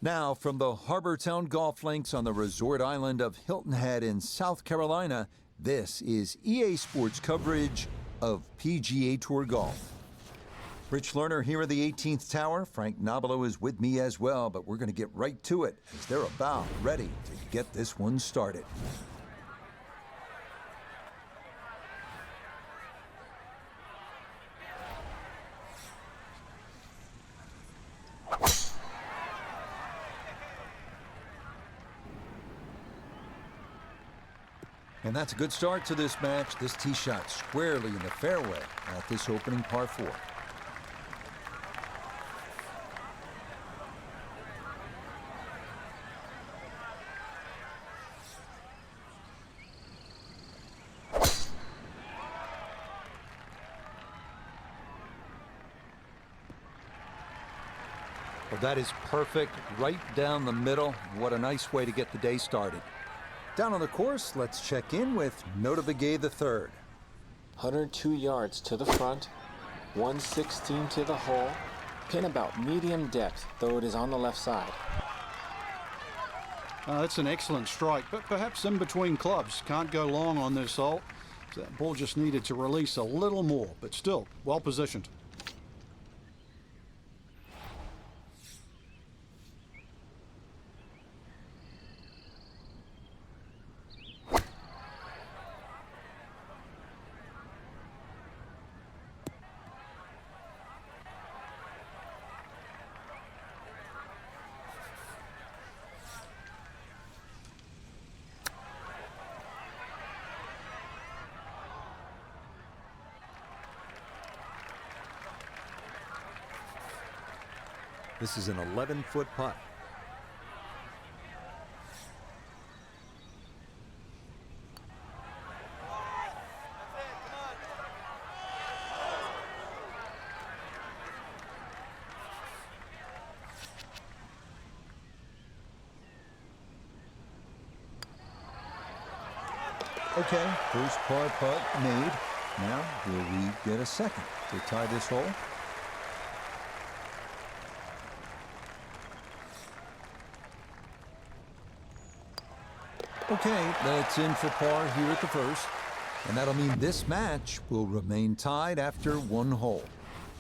Now, from the Harbour Town golf links on the resort island of Hilton Head in South Carolina, this is EA Sports coverage of PGA Tour golf. Rich Lerner here at the 18th Tower. Frank Nobilo is with me as well, but we're going to get right to it as they're about ready to get this one started. And that's a good start to this match. This tee shot squarely in the fairway at this opening par 4. Well, that is perfect, right down the middle. What a nice way to get the day started. Down on the course, let's check in with Nota Begay III. 102 yards to the front, 116 to the hole, pin about medium depth, though it is on the left side. That's an excellent strike, but perhaps in between clubs. Can't go long on this hole. So that ball just needed to release a little more, but still well positioned. This is an 11-foot putt. Okay, first par putt made. Now, will we get a second to tie this hole? Okay, that's in for par here at the first. And that'll mean this match will remain tied after one hole.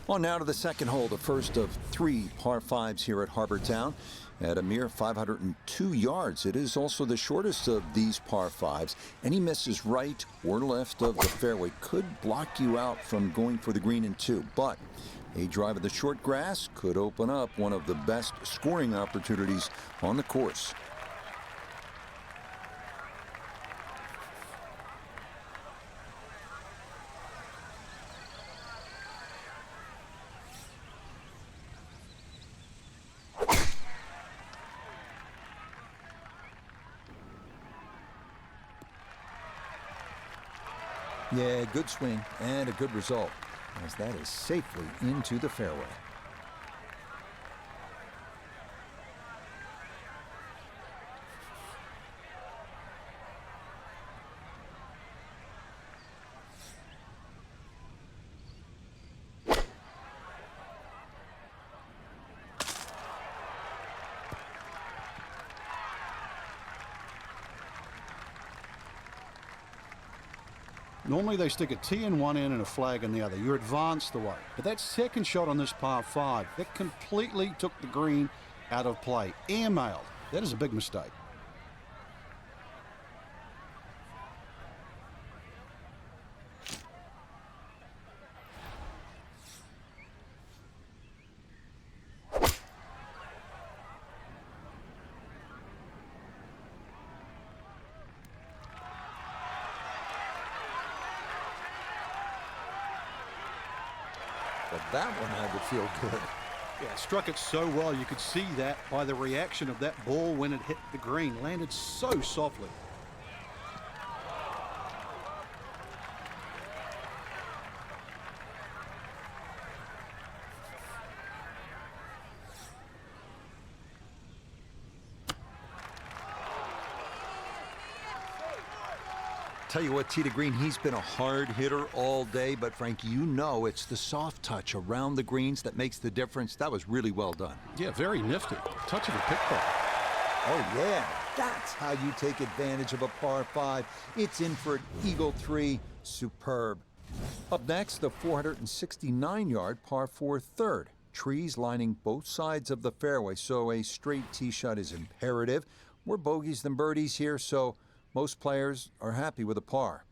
On now to the second hole, the first of 3 par 5s here at Harbour Town. At a mere 502 yards, it is also the shortest of these par 5s. Any misses right or left of the fairway could block you out from going for the green in 2. But a drive of the short grass could open up one of the best scoring opportunities on the course. Yeah, good swing and a good result, as that is safely into the fairway. Normally they stick a tee in one end and a flag in the other. You're advanced the way. But that second shot on this par 5, that completely took the green out of play. Airmailed. That is a big mistake. But that one had to feel good. Yeah, struck it so well. You could see that by the reaction of that ball when it hit the green. Landed so softly. tell you what, tee to green, he's been a hard hitter all day, but Frank, you know it's the soft touch around the greens that makes the difference. That was really well done. Yeah, very nifty. Touch of a pickpocket. Oh, yeah. That's how you take advantage of a par 5. It's in for an eagle 3. Superb. Up next, the 469-yard par 4 third. Trees lining both sides of the fairway, so a straight tee shot is imperative. More bogeys than birdies here, so most players are happy with a par.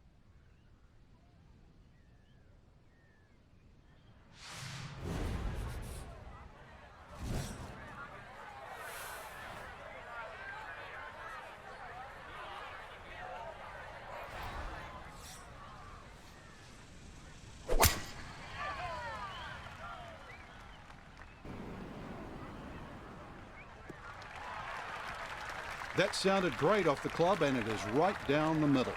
That sounded great off the club, and it is right down the middle.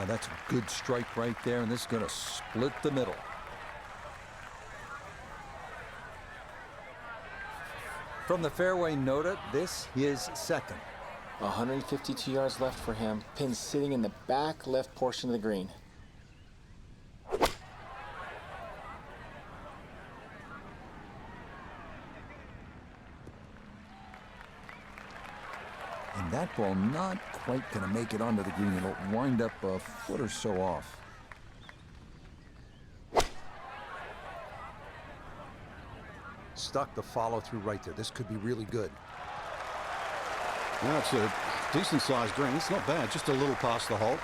That's a good strike right there, and this is going to split the middle. From the fairway nota, this is second. 152 yards left for him. Pin sitting in the back left portion of the green. And that ball not quite going to make it onto the green. It'll wind up a foot or so off. Stuck the follow through right there. This could be really good. Yeah, it's a decent-sized green. It's not bad, just a little past the hole.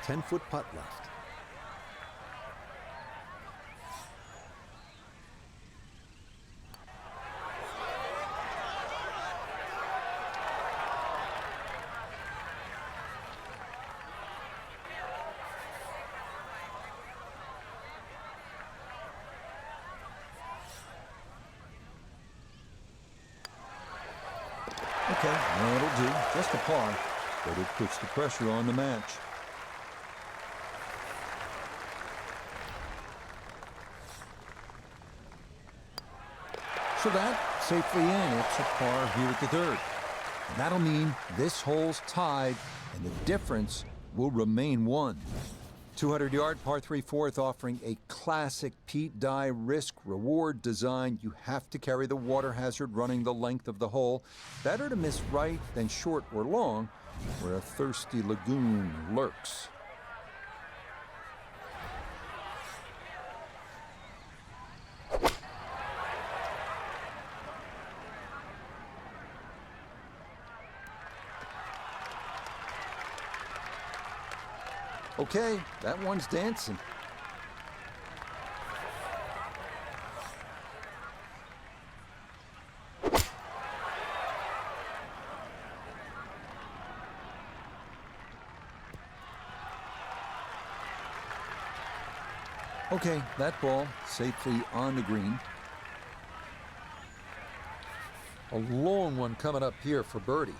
Ten-foot putt left. Okay, that'll do. Just a par, but it puts the pressure on the match. So that safely in. It's a par here at the third. And that'll mean this hole's tied, and the difference will remain 1. 200-yard par 3 fourth, offering a classic Pete Dye risk-reward design. You have to carry the water hazard running the length of the hole. Better to miss right than short or long, where a thirsty lagoon lurks. Okay, that one's dancing. Okay, that ball safely on the green. A long one coming up here for birdie.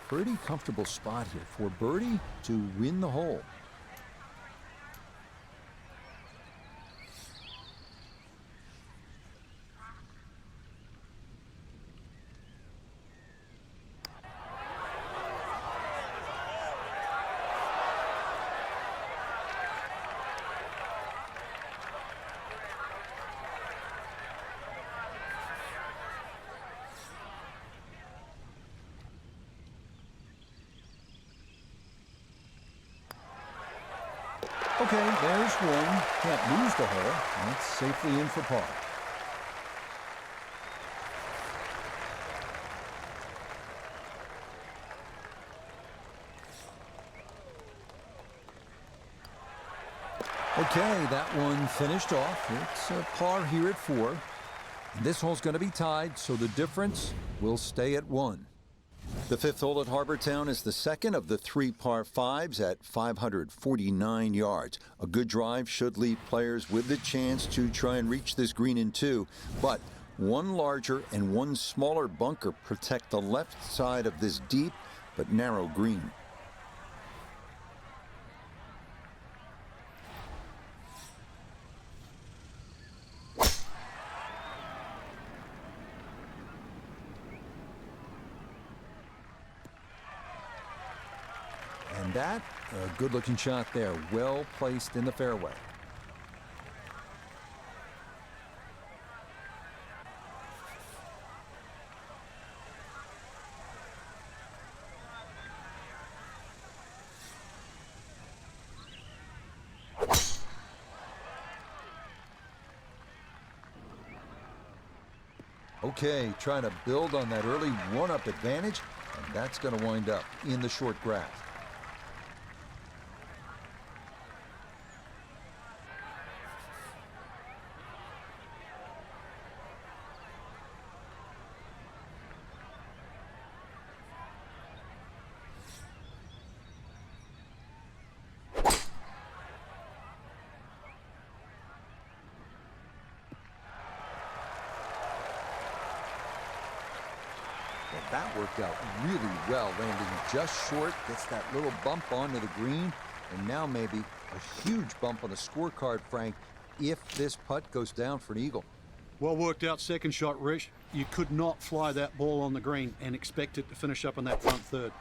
Pretty comfortable spot here for birdie to win the hole. Okay, there's one. Can't lose the hole. And it's safely in for par. Okay, that one finished off. It's a par here at 4. And this hole's going to be tied, so the difference will stay at 1. The 5th hole at Harbour Town is the second of the 3 par 5s at 549 yards. A good drive should leave players with the chance to try and reach this green in 2, but one larger and one smaller bunker protect the left side of this deep but narrow green. And that, a good-looking shot there, well placed in the fairway. Okay, trying to build on that early one-up advantage, and that's going to wind up in the short grass. That worked out really well, landing just short, gets that little bump onto the green, and now maybe a huge bump on the scorecard, Frank, if this putt goes down for an eagle. Well worked out second shot, Rich. You could not fly that ball on the green and expect it to finish up in that front third.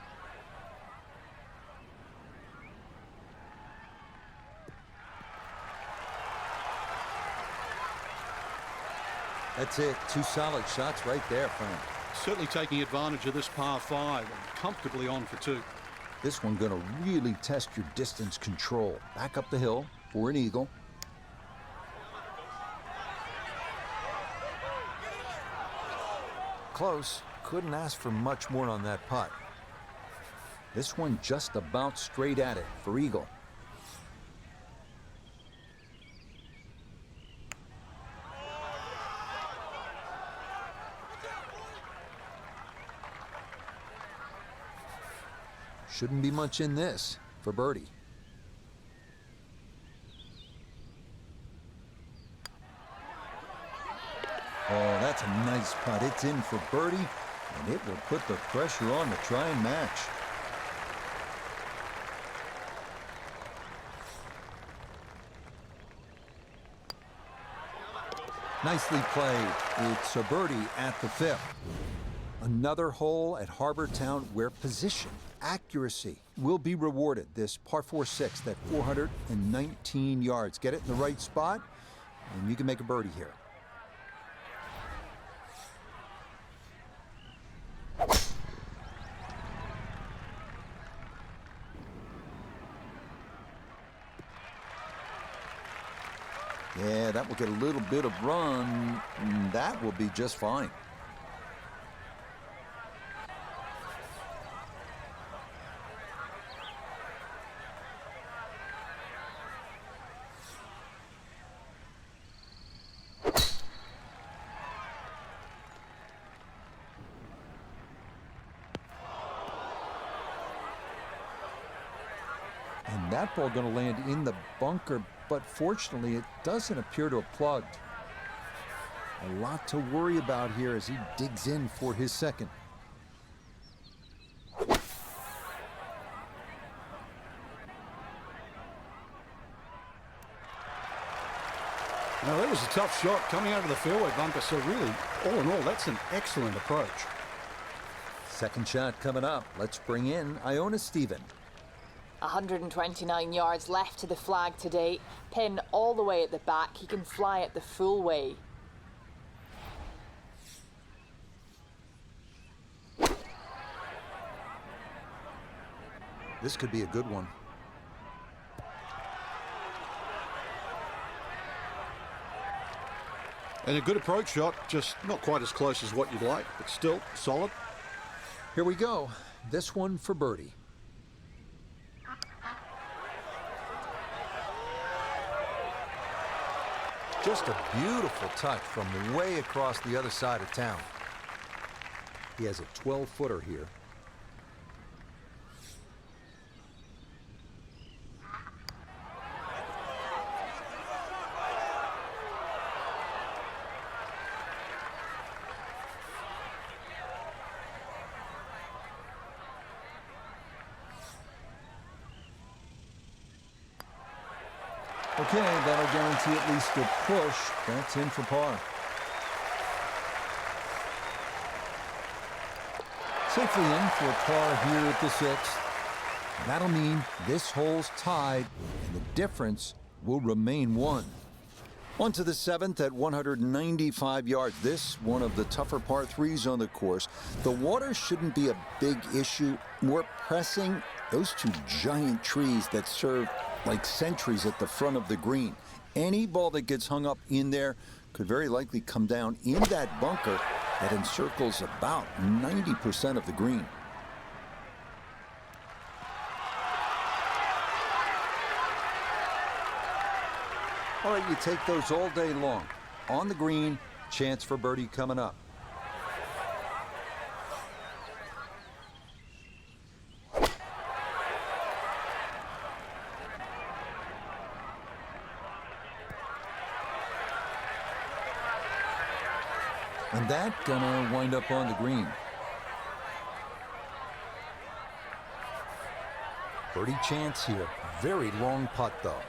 That's it. 2 solid shots right there, Frank. Certainly taking advantage of this par 5 and comfortably on for 2. This one going to really test your distance control. Back up the hill for an eagle. Close. Couldn't ask for much more on that putt. This one just about straight at it for eagle. Shouldn't be much in this for birdie. Oh, that's a nice putt. It's in for birdie, and it will put the pressure on to try and match. Nicely played. It's a birdie at the 5th. Another hole at Harbour Town where position, accuracy will be rewarded. This par 4-6 at 419 yards. Get it in the right spot, and you can make a birdie here. Yeah, that will get a little bit of run. That will be just fine. And that ball going to land in the bunker, but fortunately it doesn't appear to have plugged. A lot to worry about here as he digs in for his second. Now, that was a tough shot coming out of the fairway bunker, so really, all in all, that's an excellent approach. Second shot coming up. Let's bring in Iona Stephen. 129 yards left to the flag today. Pin all the way at the back. He can fly it the full way. This could be a good one. And a good approach shot, just not quite as close as what you'd like, but still solid. Here we go. This one for birdie. Just a beautiful touch from way across the other side of town. He has a 12-footer here. Okay, that'll guarantee at least a push. That's in for par. Safely in for a par here at the 6th. That'll mean this hole's tied, and the difference will remain 1. On to the 7th at 195 yards. This one of the tougher par 3s on the course. The water shouldn't be a big issue. More pressing, those two giant trees that serve like sentries at the front of the green. Any ball that gets hung up in there could very likely come down in that bunker that encircles about 90% of the green. All right, you take those all day long. On the green, chance for birdie coming up. And that gonna wind up on the green. Birdie chance here. Very long putt, though.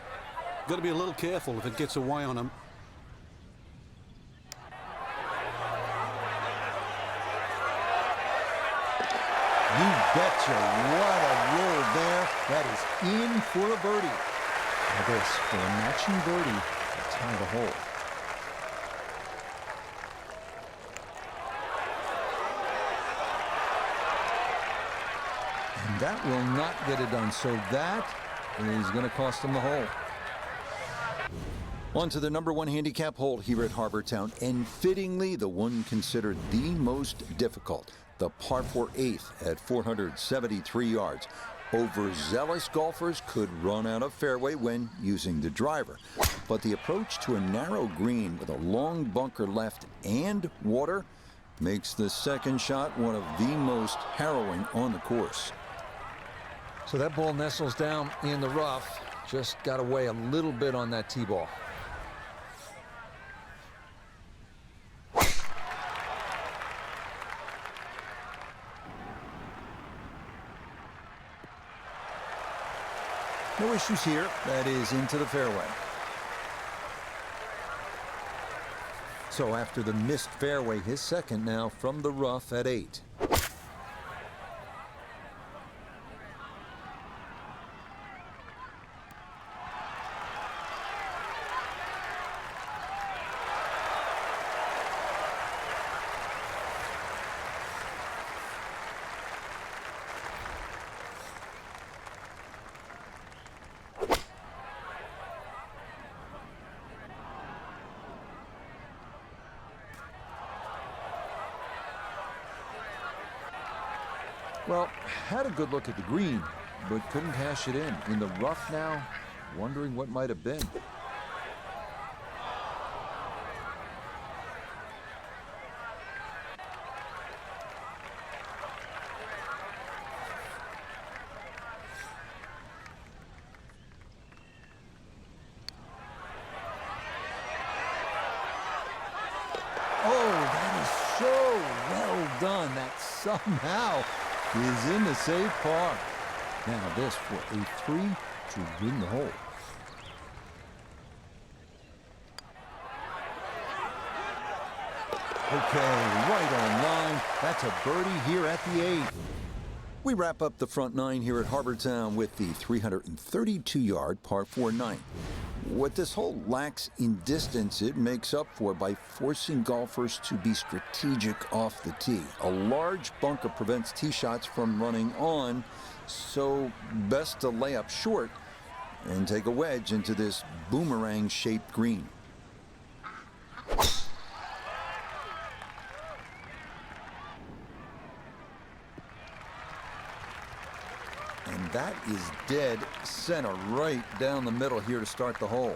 Got to be a little careful if it gets away on him. You betcha. What a roll there. That is in for a birdie. Now this for a matching birdie to tie the hole. And that will not get it done. So that is going to cost him the hole. On to the number 1 handicap hole here at Harbour Town, and fittingly the one considered the most difficult, the par 4 8th at 473 yards. Overzealous golfers could run out of fairway when using the driver, but the approach to a narrow green with a long bunker left and water makes the second shot one of the most harrowing on the course. So that ball nestles down in the rough. Just got to weigh a little bit on that tee ball. No issues here. That is into the fairway. So after the missed fairway, his second now from the rough at 8. Well, had a good look at the green, but couldn't cash it in. In the rough now, wondering what might have been. Oh, that is so well done. That somehow is in to save par. Now this for a 3 to win the hole. Okay, right on line. That's a birdie here at the 8th. We wrap up the front 9 here at Harbour Town with the 332-yard par 4 9. What this hole lacks in distance, it makes up for by forcing golfers to be strategic off the tee. A large bunker prevents tee shots from running on, so best to lay up short and take a wedge into this boomerang-shaped green. and that is dead center right down the middle here to start the hole.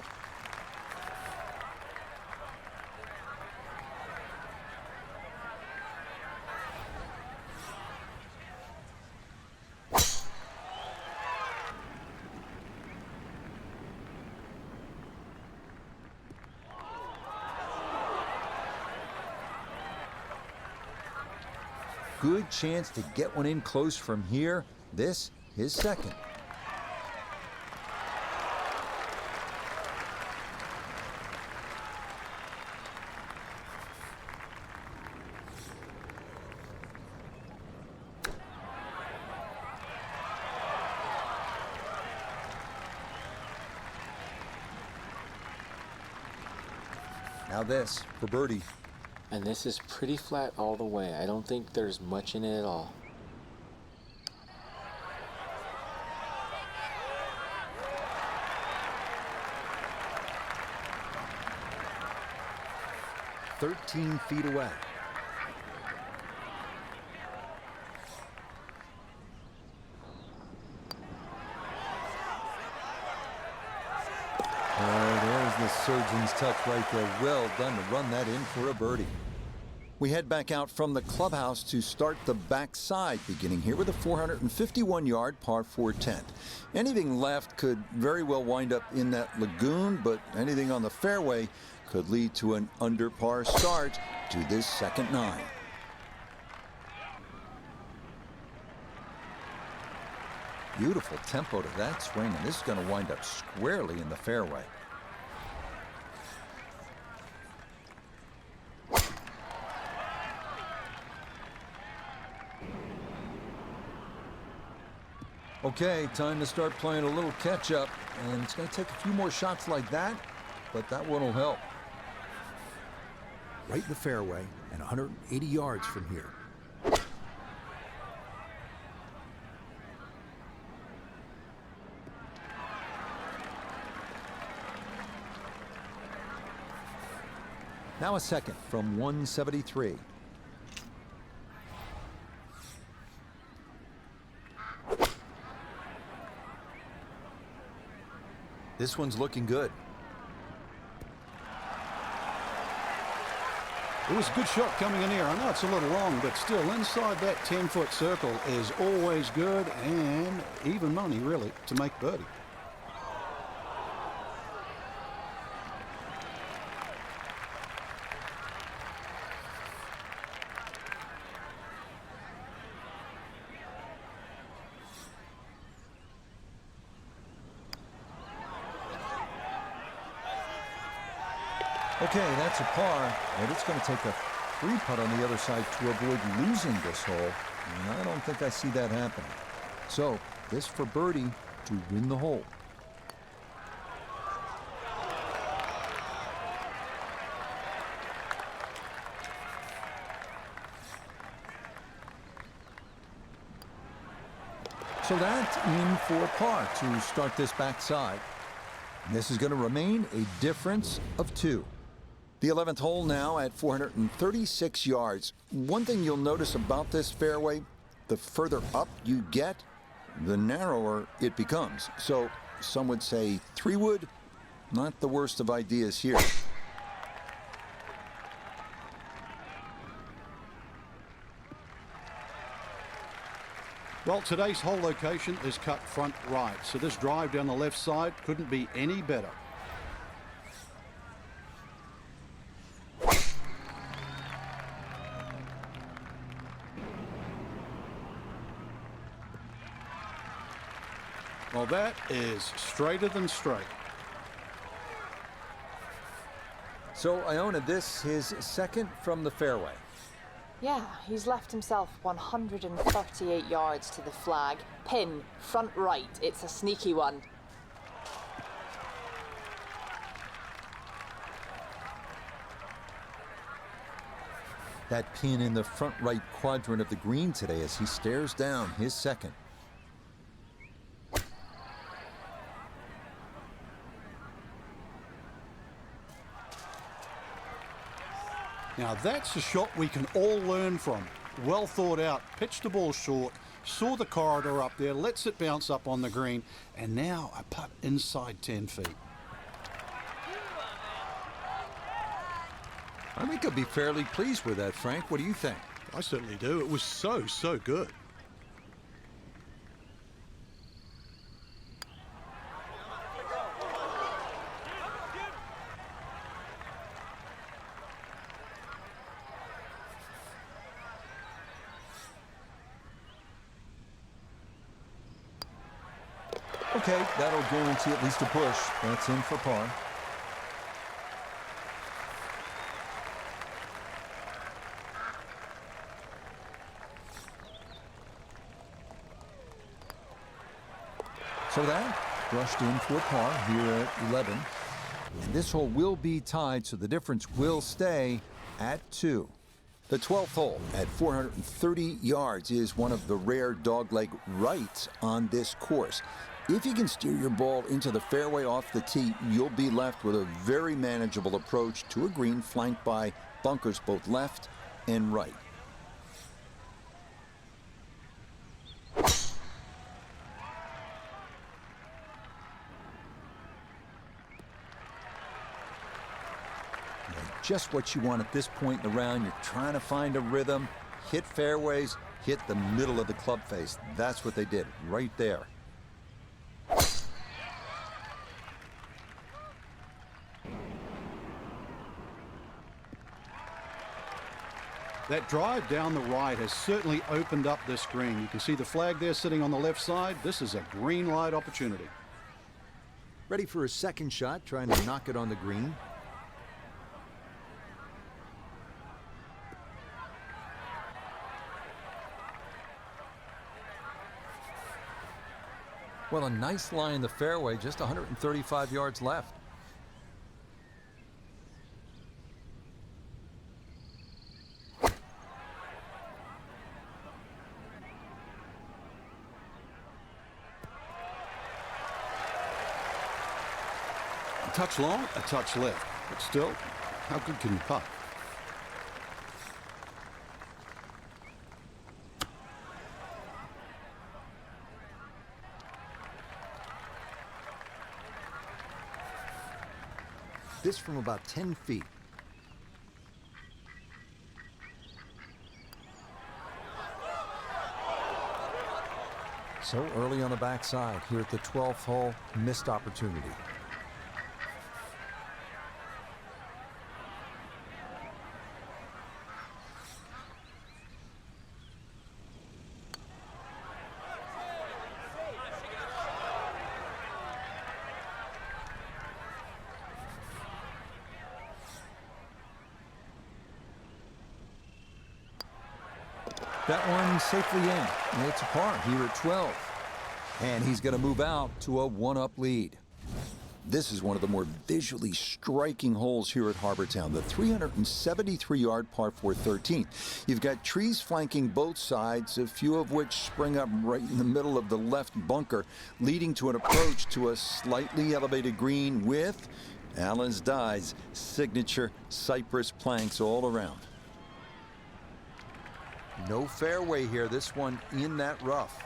Good chance to get one in close from here. This, his second. Now this for birdie. And this is pretty flat all the way. I don't think there's much in it at all. "13 feet away." There's the surgeon's touch right there. Well done to run that in for a birdie. We head back out from the clubhouse to start the backside, beginning here with a 451-yard par 4 10. Anything left could very well wind up in that lagoon, but anything on the fairway could lead to an under par start to this second 9. Beautiful tempo to that swing, and this is going to wind up squarely in the fairway. Okay, time to start playing a little catch-up, and it's going to take a few more shots like that, but that one will help. Right in the fairway and 180 yards from here. Now a second from 173. This one's looking good. It was a good shot coming in here. I know it's a little long, but still inside that 10-foot circle is always good, and even money, really, to make birdie. Okay, that's a par, but it's going to take a 3-putt on the other side to avoid losing this hole, and I don't think I see that happening. So, this for birdie to win the hole. So that's in for par to start this backside. And this is going to remain a difference of 2. The 11th hole now at 436 yards. One thing you'll notice about this fairway, the further up you get, the narrower it becomes. So some would say 3-wood, not the worst of ideas here. Well, today's hole location is cut front right, so this drive down the left side couldn't be any better. Well, that is straighter than straight. So Iona, this his second from the fairway. Yeah, he's left himself 138 yards to the flag. Pin, front right. It's a sneaky one. That pin in the front right quadrant of the green today as he stares down his second. Now that's a shot we can all learn from. Well thought out, pitched the ball short, Saw the corridor up there, lets it bounce up on the green, and now a putt inside 10 feet. I think he'll be fairly pleased with that, Frank. What do you think? I certainly do. It was so good. Okay, that'll guarantee at least a push. That's in for par. So that brushed in for par here at 11. And this hole will be tied, so the difference will stay at 2. The 12th hole at 430 yards is one of the rare dogleg rights on this course. If you can steer your ball into the fairway off the tee, you'll be left with a very manageable approach to a green flanked by bunkers both left and right. Just what you want at this point in the round. You're trying to find a rhythm, hit fairways, hit the middle of the club face. That's what they did right there. That drive down the right has certainly opened up this green. You can see the flag there sitting on the left side. This is a green light opportunity. Ready for a second shot, trying to knock it on the green. Well, a nice lie in the fairway, just 135 yards left. A touch long, a touch left. But still, how good can you putt? This from about 10 feet. So early on the backside here at the 12th hole, missed opportunity. That one safely in. It's a par here at 12. And he's going to move out to a one-up lead. This is one of the more visually striking holes here at Harbour Town, the 373-yard par 4 13th. You've got trees flanking both sides, a few of which spring up right in the middle of the left bunker, leading to an approach to a slightly elevated green with Allen's Dye's signature cypress planks all around. No fairway here, this one in that rough.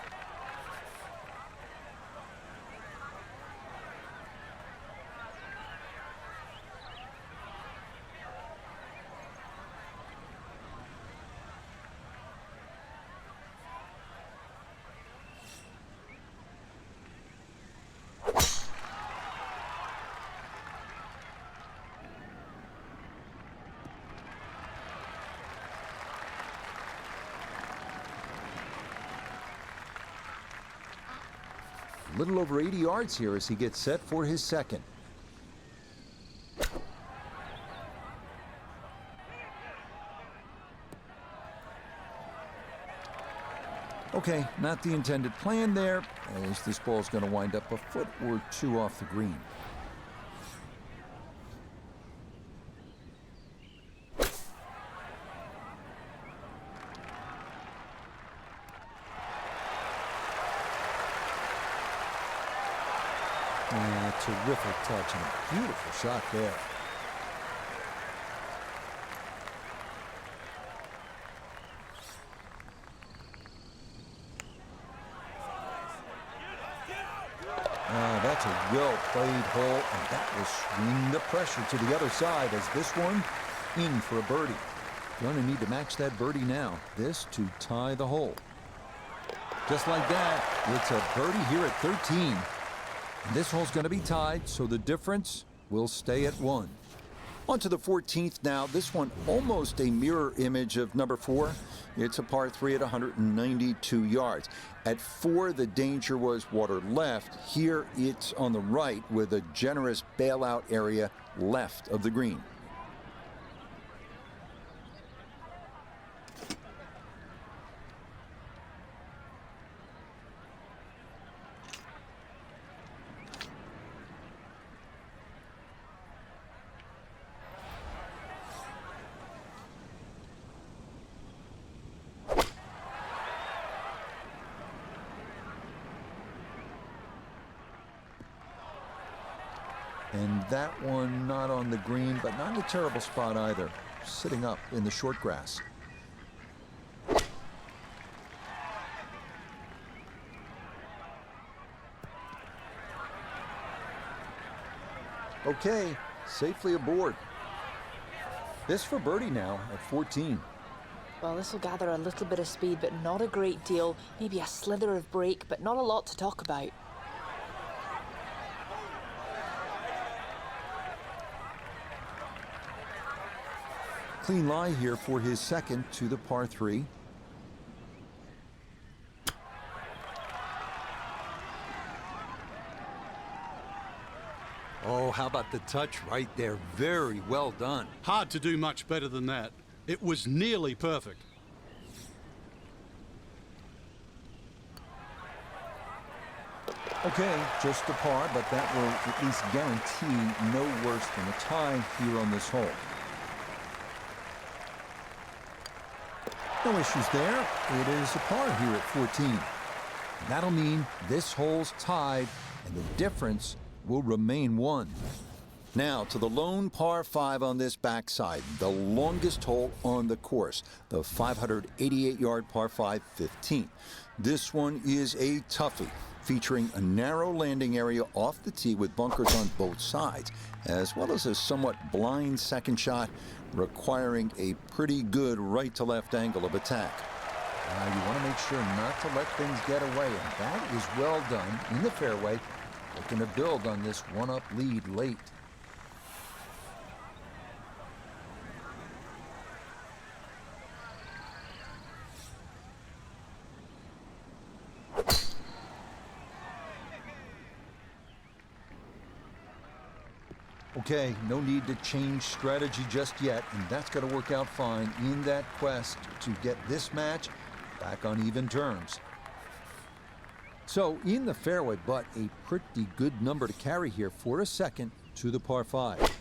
A little over 80 yards here as he gets set for his second. Okay, not the intended plan there, as this ball's going to wind up a foot or two off the green. And a terrific touch and a beautiful shot there. That's a well-played hole, and that will swing the pressure to the other side as this one in for a birdie. Going to need to match that birdie now. This to tie the hole. Just like that, it's a birdie here at 13. And this hole's going to be tied, so the difference will stay at 1. On to the 14th now. This one almost a mirror image of number 4. It's a par 3 at 192 yards. At 4, the danger was water left. Here, it's on the right with a generous bailout area left of the green. And that one not on the green, but not in a terrible spot either. Sitting up in the short grass. Okay, safely aboard. This for birdie now at 14. Well, this will gather a little bit of speed, but not a great deal. Maybe a slither of break, but not a lot to talk about. Clean lie here for his second to the par 3. Oh, how about the touch right there? Very well done. Hard to do much better than that. It was nearly perfect. Okay, just a par, but that will at least guarantee no worse than a tie here on this hole. No issues there. It is a par here at 14. That'll mean this hole's tied, and the difference will remain 1. Now to the lone par 5 on this backside, the longest hole on the course, the 588-yard par 5 15. This one is a toughie, featuring a narrow landing area off the tee with bunkers on both sides, as well as a somewhat blind second shot requiring a pretty good right-to-left angle of attack. You want to make sure not to let things get away, and that is well done in the fairway, looking to build on this one-up lead late. Okay, no need to change strategy just yet, and that's going to work out fine in that quest to get this match back on even terms. So in the fairway, but a pretty good number to carry here for a second to the par 5.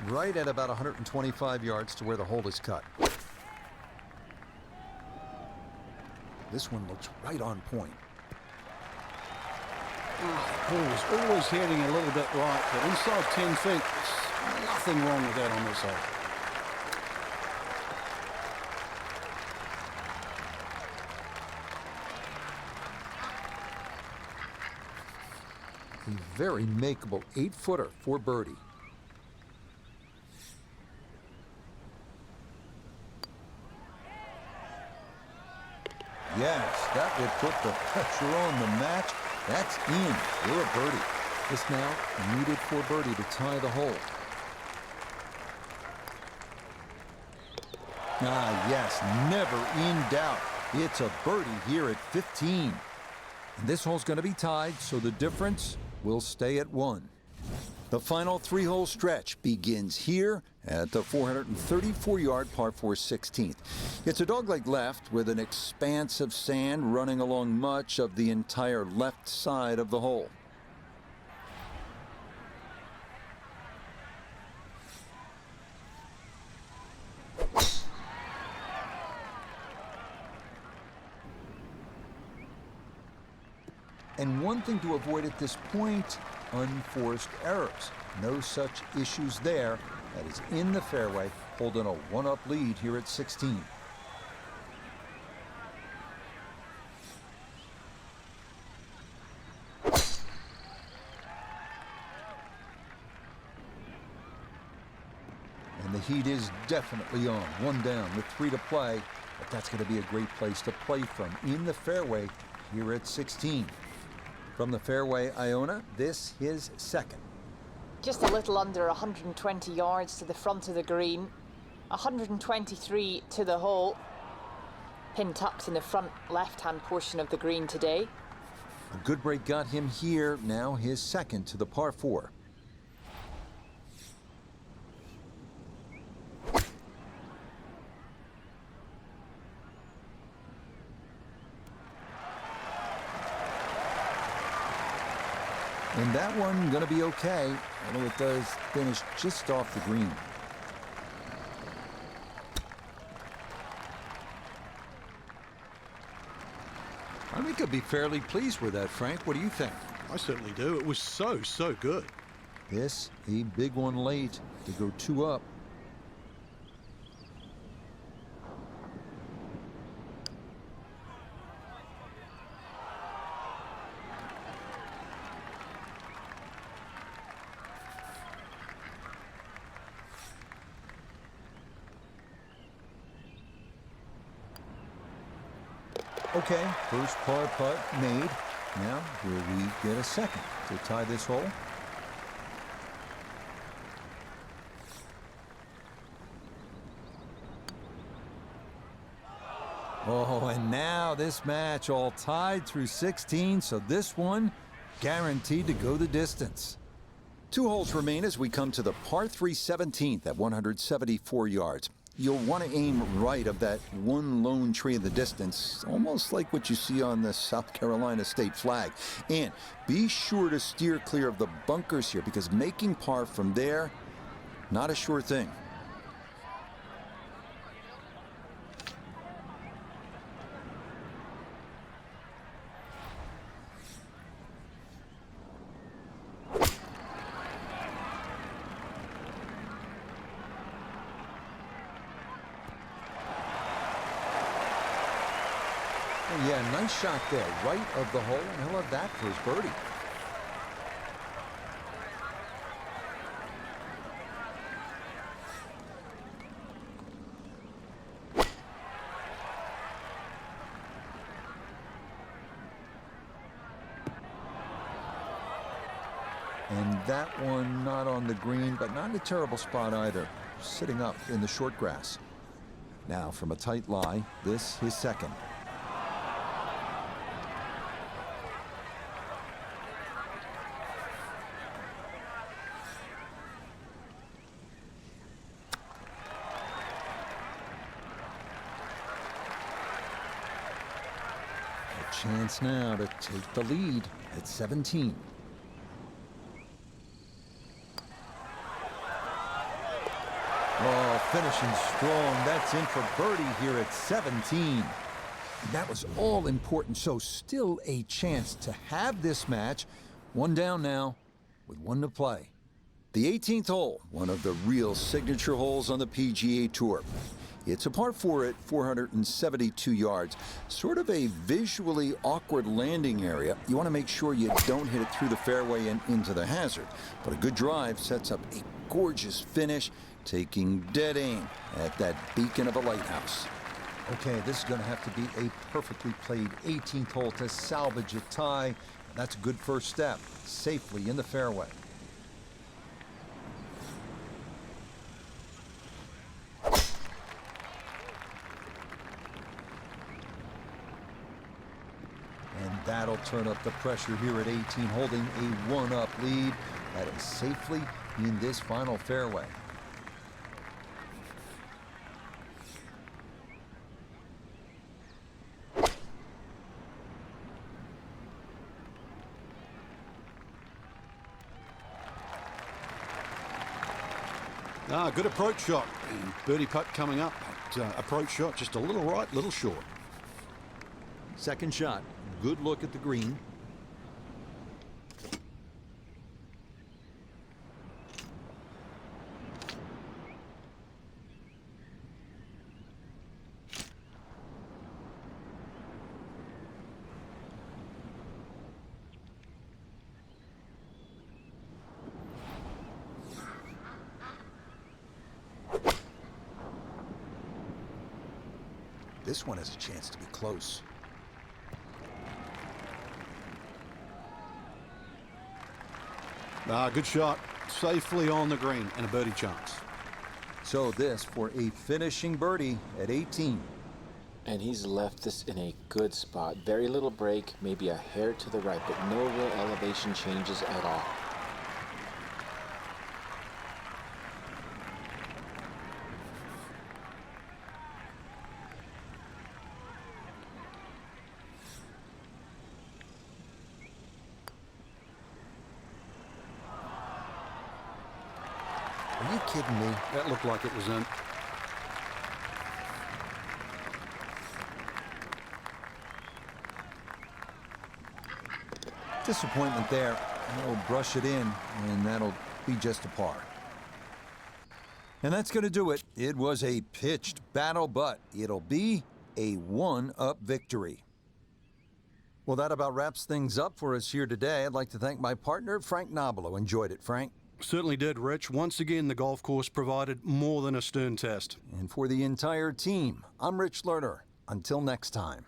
Right at about 125 yards to where the hole is cut. This one looks right on point. Ball was always heading a little bit right, but inside 10 feet, there's nothing wrong with that on this hole. A very makeable 8-footer for birdie. Yes, that would put the pressure on the match. That's in for a birdie. This now needed for birdie to tie the hole. Ah, yes, never in doubt. It's a birdie here at 15. And this hole's going to be tied, so the difference will stay at 1. The final 3-hole stretch begins here at the 434-yard par 4 16th. It's a dogleg left with an expanse of sand running along much of the entire left side of the hole. And one thing to avoid at this point, unforced errors. No such issues there. That is in the fairway, holding a 1-up lead here at 16. And the heat is definitely on. 1 down with 3 to play, but that's going to be a great place to play from in the fairway here at 16. From the fairway, Iona, this is second. Just a little under 120 yards to the front of the green. 123 to the hole. Pin tucked in the front left-hand portion of the green today. A good break got him here. Now his second to the par 4. And that one going to be okay, although it does finish just off the green. I think I'd be fairly pleased with that, Frank. What do you think? I certainly do. It was so good. This, a big one late to go 2 up. Okay, first par putt made. Now, will we get a second to tie this hole? Oh, and now this match all tied through 16, so this one guaranteed to go the distance. 2 holes remain as we come to the par 3 17th at 174 yards. You'll want to aim right of that one lone tree in the distance, almost like what you see on the South Carolina state flag. And be sure to steer clear of the bunkers here, because making par from there, not a sure thing. Yeah, nice shot there, right of the hole, and he'll have that for his birdie. And that one not on the green, but not in a terrible spot either, sitting up in the short grass. Now from a tight lie, this his second. Chance now to take the lead at 17. Oh, finishing strong. That's in for birdie here at 17. And that was all important, so still a chance to have this match. 1 down now with 1 to play. The 18th hole, one of the real signature holes on the PGA Tour. It's a par 4 at 472 yards. Sort of a visually awkward landing area. You want to make sure you don't hit it through the fairway and into the hazard. But a good drive sets up a gorgeous finish, taking dead aim at that beacon of a lighthouse. Okay, this is going to have to be a perfectly played 18th hole to salvage a tie. That's a good first step, safely in the fairway. And that'll turn up the pressure here at 18, holding a one-up lead. That is safely in this final fairway. Good approach shot. And birdie putt coming up. Approach shot just a little right, little short. Second shot. Good look at the green. This one has a chance to be close. Good shot. Safely on the green and a birdie chance. So this for a finishing birdie at 18. And he's left this in a good spot. Very little break, maybe a hair to the right, but no real elevation changes at all. Are you kidding me? That looked like it was in. Disappointment there. He'll brush it in, and that'll be just a par. And that's going to do it. It was a pitched battle, but it'll be a one-up victory. Well, that about wraps things up for us here today. I'd like to thank my partner, Frank Nobilo. Enjoyed it, Frank. Certainly did, Rich. Once again, the golf course provided more than a stern test. And for the entire team, I'm Rich Lerner. Until next time.